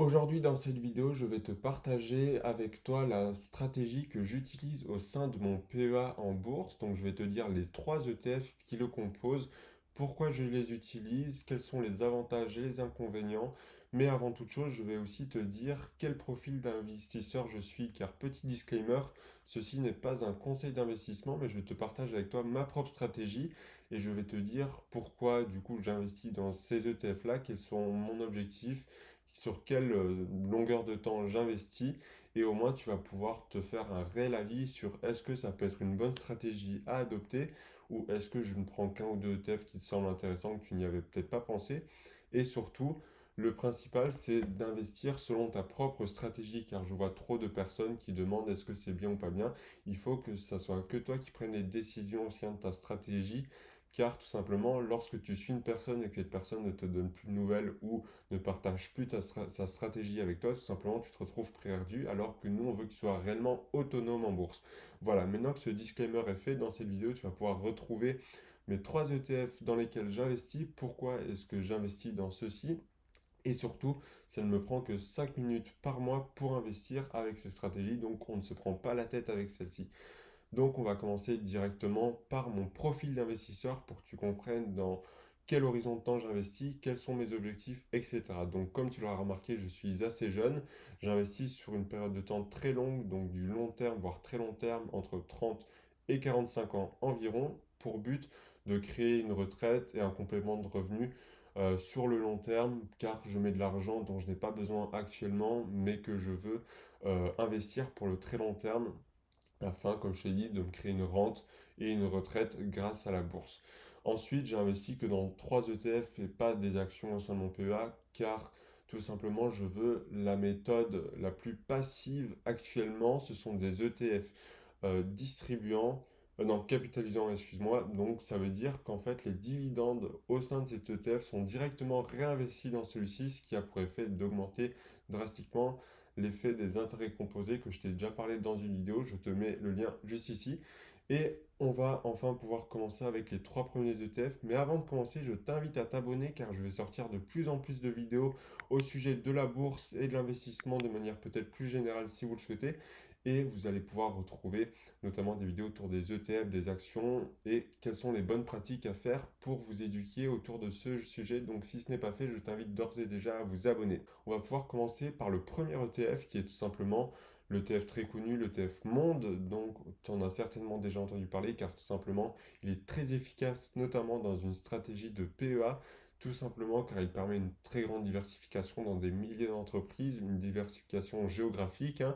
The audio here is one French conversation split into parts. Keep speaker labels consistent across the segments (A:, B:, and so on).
A: Aujourd'hui, dans cette vidéo, je vais te partager avec toi la stratégie que j'utilise au sein de mon PEA en bourse. Donc, je vais te dire les trois ETF qui le composent, pourquoi je les utilise, quels sont les avantages et les inconvénients. Mais avant toute chose, je vais aussi te dire quel profil d'investisseur je suis, car petit disclaimer, ceci n'est pas un conseil d'investissement, mais je te partage avec toi ma propre stratégie et je vais te dire pourquoi du coup j'investis dans ces ETF-là, quels sont mon objectif, sur quelle longueur de temps j'investis, et au moins tu vas pouvoir te faire un réel avis sur est-ce que ça peut être une bonne stratégie à adopter ou est-ce que je ne prends qu'un ou deux ETF qui te semblent intéressants que tu n'y avais peut-être pas pensé. Et surtout, le principal, c'est d'investir selon ta propre stratégie, car je vois trop de personnes qui demandent est-ce que c'est bien ou pas bien. Il faut que ça soit que toi qui prennes les décisions au sein de ta stratégie, car tout simplement, lorsque tu suis une personne et que cette personne ne te donne plus de nouvelles ou ne partage plus sa stratégie avec toi, tout simplement, tu te retrouves perdu, alors que nous, on veut que tu sois réellement autonome en bourse. Voilà, maintenant que ce disclaimer est fait, dans cette vidéo, tu vas pouvoir retrouver mes trois ETF dans lesquels j'investis, pourquoi est-ce que j'investis dans ceux-ci, et surtout, ça ne me prend que 5 minutes par mois pour investir avec ces stratégies, donc on ne se prend pas la tête avec celle-ci. Donc, on va commencer directement par mon profil d'investisseur pour que tu comprennes dans quel horizon de temps j'investis, quels sont mes objectifs, etc. Donc, comme tu l'auras remarqué, je suis assez jeune. J'investis sur une période de temps très longue, donc du long terme, voire très long terme, entre 30 et 45 ans environ, pour but de créer une retraite et un complément de revenus sur le long terme, car je mets de l'argent dont je n'ai pas besoin actuellement, mais que je veux investir pour le très long terme afin, comme je t'ai dit, de me créer une rente et une retraite grâce à la bourse. Ensuite, j'ai investi que dans 3 ETF et pas des actions au sein de mon PEA, car tout simplement, je veux la méthode la plus passive actuellement. Ce sont des ETF distribuant, non, capitalisant, excuse-moi. Donc, ça veut dire qu'en fait, les dividendes au sein de cet ETF sont directement réinvestis dans celui-ci, ce qui a pour effet d'augmenter drastiquement l'effet des intérêts composés que je t'ai déjà parlé dans une vidéo. Je te mets le lien juste ici. Et on va enfin pouvoir commencer avec les trois premiers ETF. Mais avant de commencer, je t'invite à t'abonner car je vais sortir de plus en plus de vidéos au sujet de la bourse et de l'investissement de manière peut-être plus générale si vous le souhaitez. Et vous allez pouvoir retrouver notamment des vidéos autour des ETF, des actions et quelles sont les bonnes pratiques à faire pour vous éduquer autour de ce sujet. Donc si ce n'est pas fait, je t'invite d'ores et déjà à vous abonner. On va pouvoir commencer par le premier ETF qui est tout simplement l'ETF très connu, l'ETF Monde. Donc tu en as certainement déjà entendu parler car tout simplement il est très efficace notamment dans une stratégie de PEA. Tout simplement car il permet une très grande diversification dans des milliers d'entreprises, une diversification géographique, hein.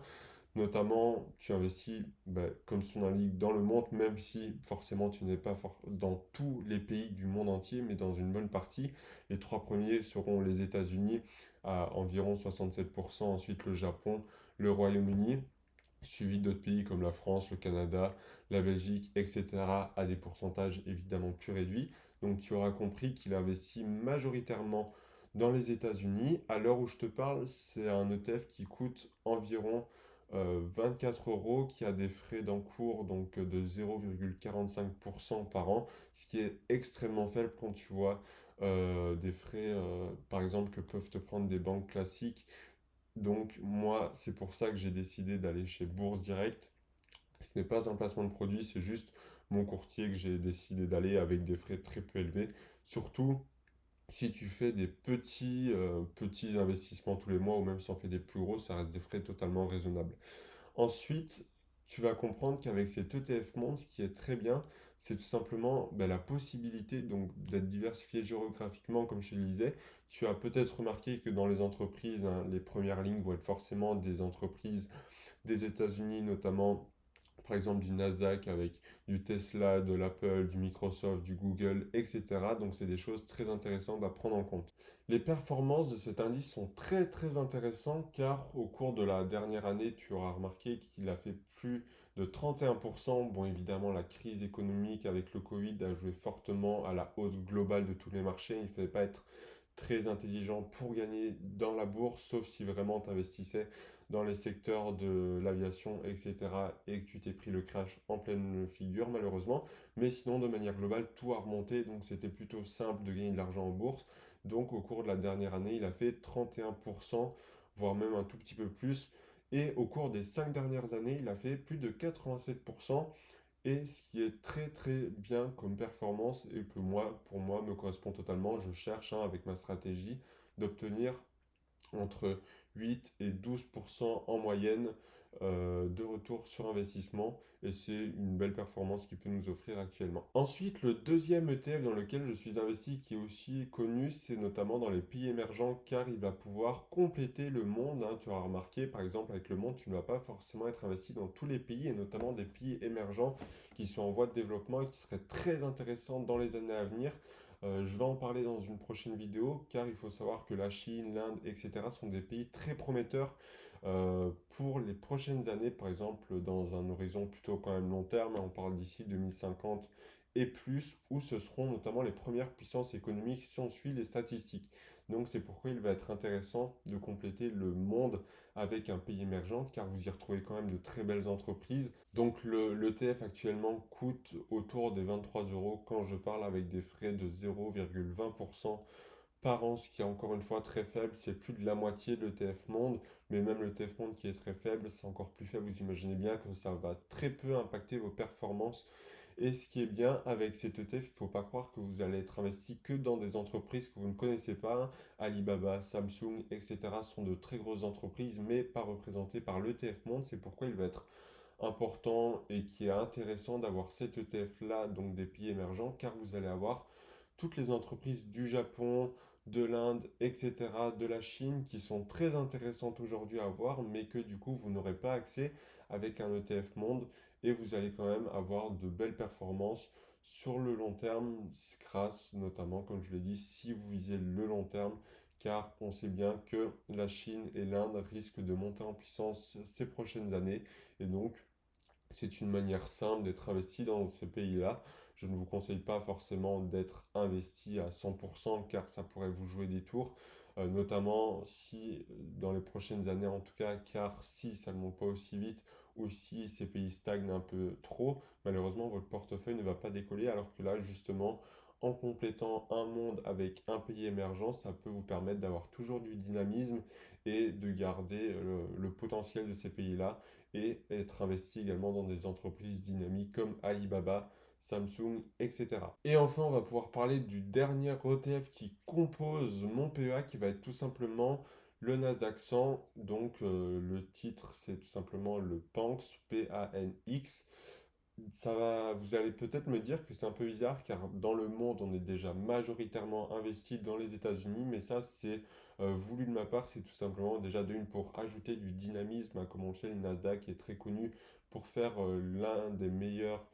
A: Notamment, tu investis, comme son l'indique, dans le monde, même si forcément tu n'es pas dans tous les pays du monde entier, mais dans une bonne partie. Les trois premiers seront les États-Unis à environ 67%, ensuite le Japon, le Royaume-Uni, suivi d'autres pays comme la France, le Canada, la Belgique, etc., à des pourcentages évidemment plus réduits. Donc tu auras compris qu'il investit majoritairement dans les États-Unis. À l'heure où je te parle, c'est un ETF qui coûte environ 24 euros, qui a des frais d'encours donc de 0,45% par an, ce qui est extrêmement faible quand tu vois des frais, par exemple, que peuvent te prendre des banques classiques. Donc moi, c'est pour ça que j'ai décidé d'aller chez Bourse Direct. Ce n'est pas un placement de produit, c'est juste mon courtier que j'ai décidé d'aller avec des frais très peu élevés. Surtout si tu fais des petits investissements tous les mois ou même si on fait des plus gros, ça reste des frais totalement raisonnables. Ensuite, tu vas comprendre qu'avec cet ETF Monde, ce qui est très bien, c'est tout simplement la possibilité donc d'être diversifié géographiquement, comme je te le disais. Tu as peut-être remarqué que dans les entreprises, hein, les premières lignes vont être forcément des entreprises des États-Unis, notamment par exemple du Nasdaq avec du Tesla, de l'Apple, du Microsoft, du Google, etc. Donc c'est des choses très intéressantes à prendre en compte. Les performances de cet indice sont très très intéressantes car au cours de la dernière année, tu auras remarqué qu'il a fait plus de 31%. Bon, évidemment, la crise économique avec le Covid a joué fortement à la hausse globale de tous les marchés. Il ne fallait pas être très intelligent pour gagner dans la bourse, sauf si vraiment tu investissais dans les secteurs de l'aviation, etc. et que tu t'es pris le crash en pleine figure, malheureusement. Mais sinon, de manière globale, tout a remonté, donc c'était plutôt simple de gagner de l'argent en bourse. Donc, au cours de la dernière année, il a fait 31% voire même un tout petit peu plus. Et au cours des 5 dernières années, il a fait plus de 87%. Et ce qui est très très bien comme performance et que moi, pour moi, me correspond totalement. Je cherche avec ma stratégie d'obtenir entre 8 et 12% en moyenne de retour sur investissement et c'est une belle performance qu'il peut nous offrir actuellement. Ensuite, le deuxième ETF dans lequel je suis investi qui est aussi connu, c'est notamment dans les pays émergents car il va pouvoir compléter le monde, hein. Tu as remarqué, par exemple, avec le monde, tu ne vas pas forcément être investi dans tous les pays et notamment des pays émergents qui sont en voie de développement et qui seraient très intéressants dans les années à venir. Je vais en parler dans une prochaine vidéo car il faut savoir que la Chine, l'Inde, etc. sont des pays très prometteurs pour les prochaines années, par exemple dans un horizon plutôt quand même long terme, hein, on parle d'ici 2050 et plus, où ce seront notamment les premières puissances économiques si on suit les statistiques. Donc c'est pourquoi il va être intéressant de compléter le monde avec un pays émergent, car vous y retrouvez quand même de très belles entreprises. Donc l'ETF actuellement coûte autour des 23 euros quand je parle avec des frais de 0,20% par an, ce qui est encore une fois très faible. C'est plus de la moitié de l'ETF Monde, mais même l'ETF Monde qui est très faible, c'est encore plus faible. Vous imaginez bien que ça va très peu impacter vos performances. Et ce qui est bien avec cet ETF, il ne faut pas croire que vous allez être investi que dans des entreprises que vous ne connaissez pas. Alibaba, Samsung, etc. sont de très grosses entreprises, mais pas représentées par l'ETF Monde. C'est pourquoi il va être important et qui est intéressant d'avoir cet ETF-là, donc des pays émergents, car vous allez avoir toutes les entreprises du Japon, de l'Inde, etc., de la Chine, qui sont très intéressantes aujourd'hui à voir, mais que du coup, vous n'aurez pas accès avec un ETF monde, et vous allez quand même avoir de belles performances sur le long terme, grâce notamment, comme je l'ai dit, si vous visez le long terme, car on sait bien que la Chine et l'Inde risquent de monter en puissance ces prochaines années, et donc c'est une manière simple d'être investi dans ces pays-là. Je ne vous conseille pas forcément d'être investi à 100% car ça pourrait vous jouer des tours, notamment si dans les prochaines années en tout cas, car si ça ne monte pas aussi vite ou si ces pays stagnent un peu trop, malheureusement votre portefeuille ne va pas décoller alors que là justement en complétant un monde avec un pays émergent, ça peut vous permettre d'avoir toujours du dynamisme et de garder le potentiel de ces pays-là et être investi également dans des entreprises dynamiques comme Alibaba, Samsung, etc. Et enfin, on va pouvoir parler du dernier ETF qui compose mon PEA, qui va être tout simplement le Nasdaq 100. Donc, le titre, c'est tout simplement le PANX, P-A-N-X. Vous allez peut-être me dire que c'est un peu bizarre car dans le monde, on est déjà majoritairement investi dans les États-Unis, mais ça, c'est voulu de ma part, c'est tout simplement déjà de une pour ajouter du dynamisme, hein. Comme on le sait, le Nasdaq est très connu pour faire l'un des meilleurs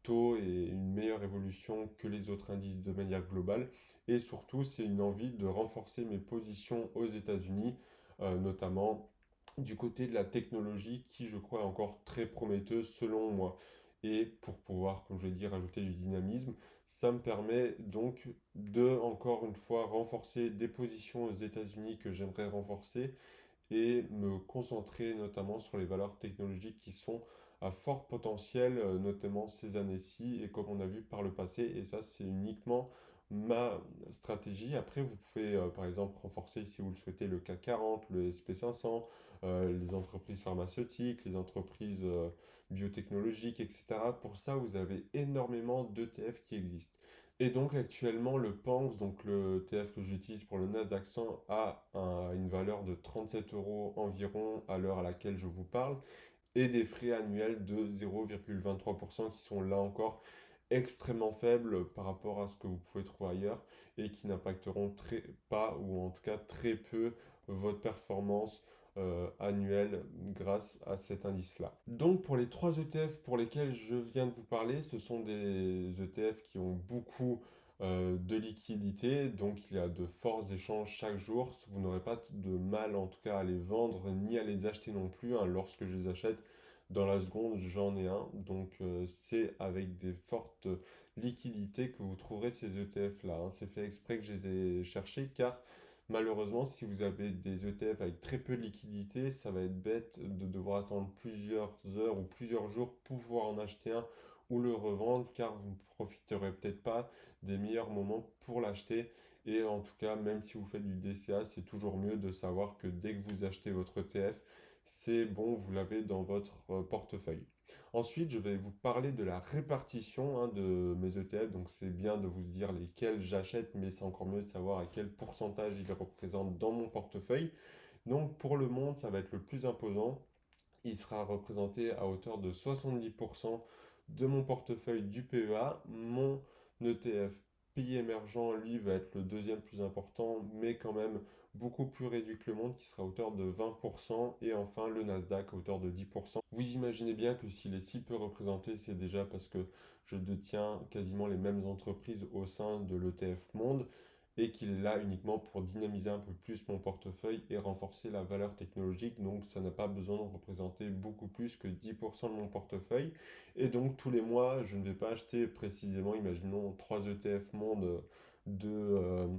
A: taux et une meilleure évolution que les autres indices de manière globale. Et surtout, c'est une envie de renforcer mes positions aux États-Unis, notamment du côté de la technologie qui, je crois, est encore très prometteuse selon moi. Et pour pouvoir, comme je l'ai dit, rajouter du dynamisme, ça me permet donc de, encore une fois, renforcer des positions aux États-Unis que j'aimerais renforcer et me concentrer notamment sur les valeurs technologiques qui sont à fort potentiel, notamment ces années-ci, et comme on a vu par le passé, et ça c'est uniquement ma stratégie. Après, vous pouvez par exemple renforcer, si vous le souhaitez, le CAC 40, le SP 500, les entreprises pharmaceutiques, les entreprises biotechnologiques, etc. Pour ça, vous avez énormément d'ETF qui existent. Et donc actuellement, le PANX, donc le TF que j'utilise pour le Nasdaq 100, a une valeur de 37 euros environ à l'heure à laquelle je vous parle, et des frais annuels de 0,23% qui sont là encore extrêmement faibles par rapport à ce que vous pouvez trouver ailleurs et qui n'impacteront très pas ou en tout cas très peu votre performance annuelle grâce à cet indice-là. Donc pour les trois ETF pour lesquels je viens de vous parler, ce sont des ETF qui ont beaucoup de liquidités, donc il y a de forts échanges chaque jour. Vous n'aurez pas de mal en tout cas à les vendre ni à les acheter non plus, hein. Lorsque je les achète, dans la seconde, j'en ai un. Donc, c'est avec des fortes liquidités que vous trouverez ces ETF-là, hein. C'est fait exprès que je les ai cherchés car malheureusement, si vous avez des ETF avec très peu de liquidités, ça va être bête de devoir attendre plusieurs heures ou plusieurs jours pour pouvoir en acheter un ou le revendre car vous ne profiterez peut-être pas des meilleurs moments pour l'acheter. Et en tout cas, même si vous faites du DCA, c'est toujours mieux de savoir que dès que vous achetez votre ETF, c'est bon, vous l'avez dans votre portefeuille. Ensuite, je vais vous parler de la répartition de mes ETF. Donc, c'est bien de vous dire lesquels j'achète, mais c'est encore mieux de savoir à quel pourcentage ils représentent dans mon portefeuille. Donc, pour le monde, ça va être le plus imposant. Il sera représenté à hauteur de 70% de mon portefeuille du PEA. Mon ETF pays émergent, lui, va être le deuxième plus important, mais quand même beaucoup plus réduit que le monde, qui sera à hauteur de 20%. Et enfin, le Nasdaq à hauteur de 10%. Vous imaginez bien que s'il est si peu représenté, c'est déjà parce que je détiens quasiment les mêmes entreprises au sein de l'ETF Monde et qu'il est là uniquement pour dynamiser un peu plus mon portefeuille et renforcer la valeur technologique. Donc ça n'a pas besoin de représenter beaucoup plus que 10% de mon portefeuille. Et donc tous les mois, je ne vais pas acheter précisément, imaginons 3 ETF monde de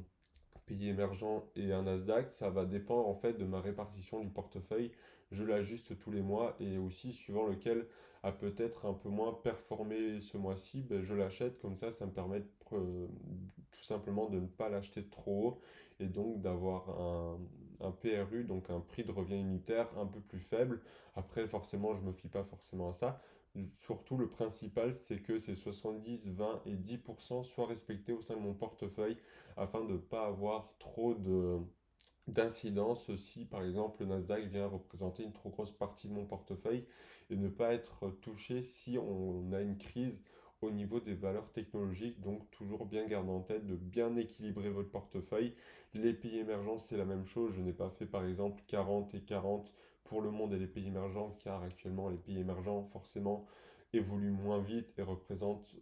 A: pays émergents et un Nasdaq. Ça va dépendre en fait de ma répartition du portefeuille. Je l'ajuste tous les mois et aussi suivant lequel a peut-être un peu moins performé ce mois-ci, ben, je l'achète. Comme ça me permet tout simplement de ne pas l'acheter trop haut et donc d'avoir un PRU, donc un prix de revient unitaire un peu plus faible. Après, forcément, je ne me fie pas forcément à ça. Surtout, le principal, c'est que ces 70, 20 et 10% soient respectés au sein de mon portefeuille afin de ne pas avoir trop d'incidence si par exemple le Nasdaq vient représenter une trop grosse partie de mon portefeuille et ne pas être touché si on a une crise au niveau des valeurs technologiques. Donc toujours bien garder en tête de bien équilibrer votre portefeuille. Les pays émergents, c'est la même chose. Je n'ai pas fait par exemple 40 et 40 pour le monde et les pays émergents car actuellement les pays émergents forcément évoluent moins vite et représentent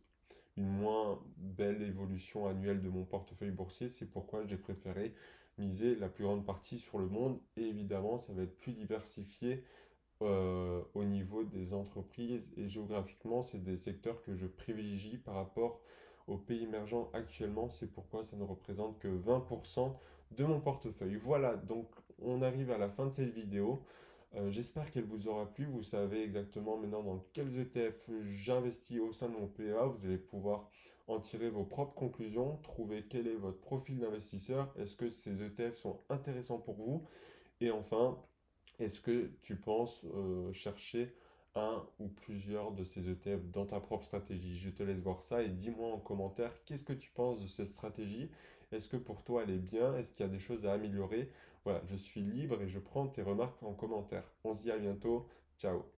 A: une moins belle évolution annuelle de mon portefeuille boursier. C'est pourquoi j'ai préféré miser la plus grande partie sur le monde. Et évidemment, ça va être plus diversifié au niveau des entreprises. Et géographiquement, c'est des secteurs que je privilégie par rapport aux pays émergents actuellement. C'est pourquoi ça ne représente que 20% de mon portefeuille. Voilà, donc on arrive à la fin de cette vidéo. J'espère qu'elle vous aura plu. Vous savez exactement maintenant dans quels ETF j'investis au sein de mon PEA. Vous allez pouvoir en tirer vos propres conclusions, trouver quel est votre profil d'investisseur. Est-ce que ces ETF sont intéressants pour vous? Et enfin, est-ce que tu penses chercher un ou plusieurs de ces ETF dans ta propre stratégie? Je te laisse voir ça et dis-moi en commentaire qu'est-ce que tu penses de cette stratégie. Est-ce que pour toi elle est bien? Est-ce qu'il y a des choses à améliorer? Voilà, je suis libre et je prends tes remarques en commentaire. On se dit à bientôt. Ciao.